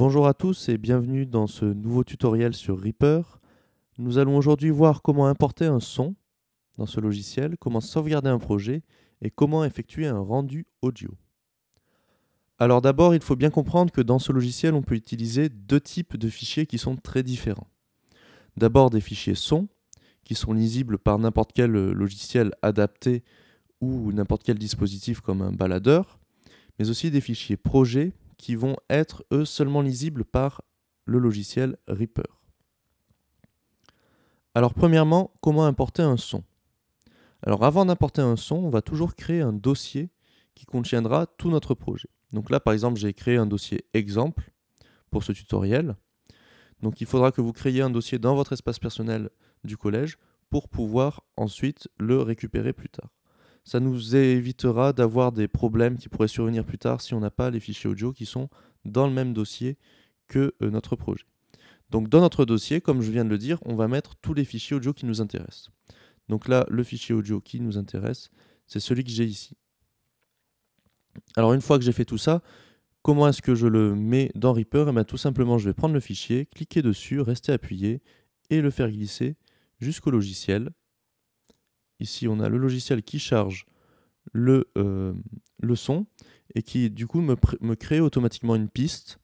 Bonjour à tous et bienvenue dans ce nouveau tutoriel sur Reaper. Nous allons aujourd'hui voir comment importer un son dans ce logiciel, comment sauvegarder un projet et comment effectuer un rendu audio. Alors d'abord, il faut bien comprendre que dans ce logiciel, on peut utiliser deux types de fichiers qui sont très différents. D'abord des fichiers son, qui sont lisibles par n'importe quel logiciel adapté ou n'importe quel dispositif comme un baladeur, mais aussi des fichiers projet qui vont être, eux, seulement lisibles par le logiciel Reaper. Alors premièrement, comment importer un son? Alors avant d'importer un son, on va toujours créer un dossier qui contiendra tout notre projet. Donc là, par exemple, j'ai créé un dossier exemple pour ce tutoriel. Donc il faudra que vous créiez un dossier dans votre espace personnel du collège pour pouvoir ensuite le récupérer plus tard. Ça nous évitera d'avoir des problèmes qui pourraient survenir plus tard si on n'a pas les fichiers audio qui sont dans le même dossier que notre projet. Donc dans notre dossier, comme je viens de le dire, on va mettre tous les fichiers audio qui nous intéressent. Donc là, le fichier audio qui nous intéresse, c'est celui que j'ai ici. Alors une fois que j'ai fait tout ça, comment est-ce que je le mets dans Reaper? Eh bien, tout simplement, je vais prendre le fichier, cliquer dessus, rester appuyé et le faire glisser jusqu'au logiciel. Ici, on a le logiciel qui charge le son et qui du coup me crée automatiquement une piste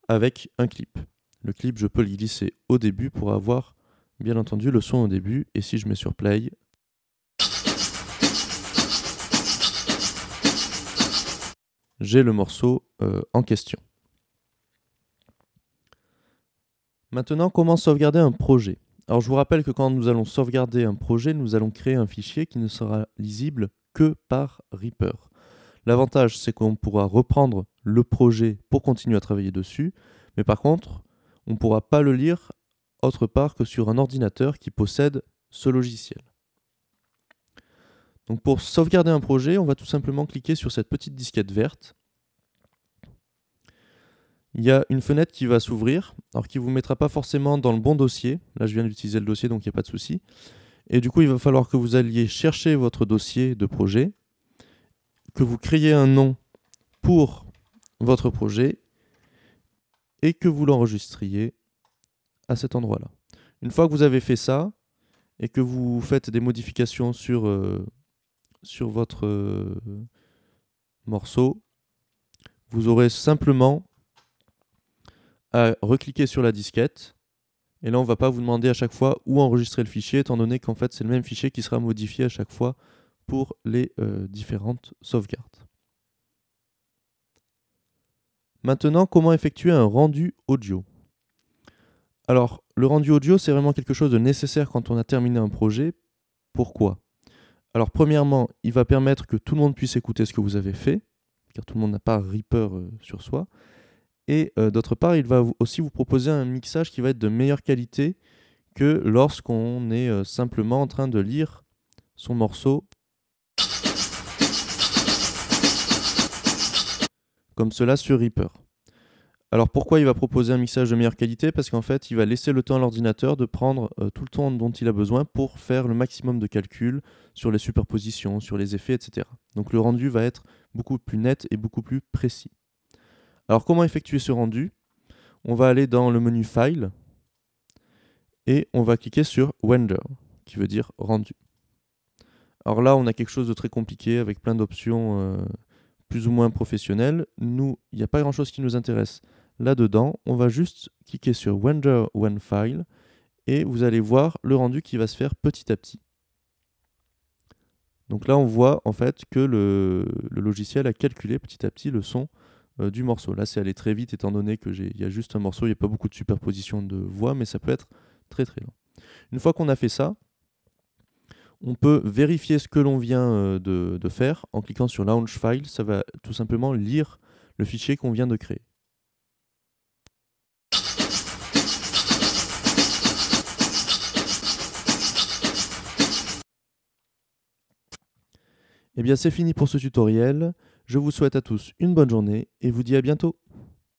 avec un clip. Le clip, je peux le glisser au début pour avoir bien entendu le son au début, et si je mets sur play, j'ai le morceau en question. Maintenant, comment sauvegarder un projet? Alors je vous rappelle que quand nous allons sauvegarder un projet, nous allons créer un fichier qui ne sera lisible que par Reaper. L'avantage, c'est qu'on pourra reprendre le projet pour continuer à travailler dessus, mais par contre, on ne pourra pas le lire autre part que sur un ordinateur qui possède ce logiciel. Donc pour sauvegarder un projet, on va tout simplement cliquer sur cette petite disquette verte. Il y a une fenêtre qui va s'ouvrir, alors qui ne vous mettra pas forcément dans le bon dossier. Là, je viens d'utiliser le dossier, donc il n'y a pas de souci. Et du coup, il va falloir que vous alliez chercher votre dossier de projet, que vous créiez un nom pour votre projet et que vous l'enregistriez à cet endroit-là. Une fois que vous avez fait ça et que vous faites des modifications sur votre morceau, vous aurez simplement à recliquer sur la disquette. Et là, on ne va pas vous demander à chaque fois où enregistrer le fichier, étant donné qu'en fait, c'est le même fichier qui sera modifié à chaque fois pour les différentes sauvegardes. Maintenant, comment effectuer un rendu audio? Alors, le rendu audio, c'est vraiment quelque chose de nécessaire quand on a terminé un projet. Pourquoi? Alors, premièrement, il va permettre que tout le monde puisse écouter ce que vous avez fait, car tout le monde n'a pas Reaper sur soi. Et d'autre part, il va aussi vous proposer un mixage qui va être de meilleure qualité que lorsqu'on est simplement en train de lire son morceau comme cela sur Reaper. Alors pourquoi il va proposer un mixage de meilleure qualité? Parce qu'en fait, il va laisser le temps à l'ordinateur de prendre tout le temps dont il a besoin pour faire le maximum de calculs sur les superpositions, sur les effets, etc. Donc le rendu va être beaucoup plus net et beaucoup plus précis. Alors comment effectuer ce rendu? On va aller dans le menu File et on va cliquer sur Render, qui veut dire rendu. Alors là, on a quelque chose de très compliqué avec plein d'options plus ou moins professionnelles. Nous, il n'y a pas grand-chose qui nous intéresse là-dedans. On va juste cliquer sur Render One File et vous allez voir le rendu qui va se faire petit à petit. Donc là, on voit en fait que le logiciel a calculé petit à petit le son du morceau. Là, c'est allé très vite étant donné qu'il y a juste un morceau, il n'y a pas beaucoup de superposition de voix, mais ça peut être très très lent. Une fois qu'on a fait ça, on peut vérifier ce que l'on vient de faire en cliquant sur Launch File. Ça va tout simplement lire le fichier qu'on vient de créer. Et bien c'est fini pour ce tutoriel. Je vous souhaite à tous une bonne journée et vous dis à bientôt.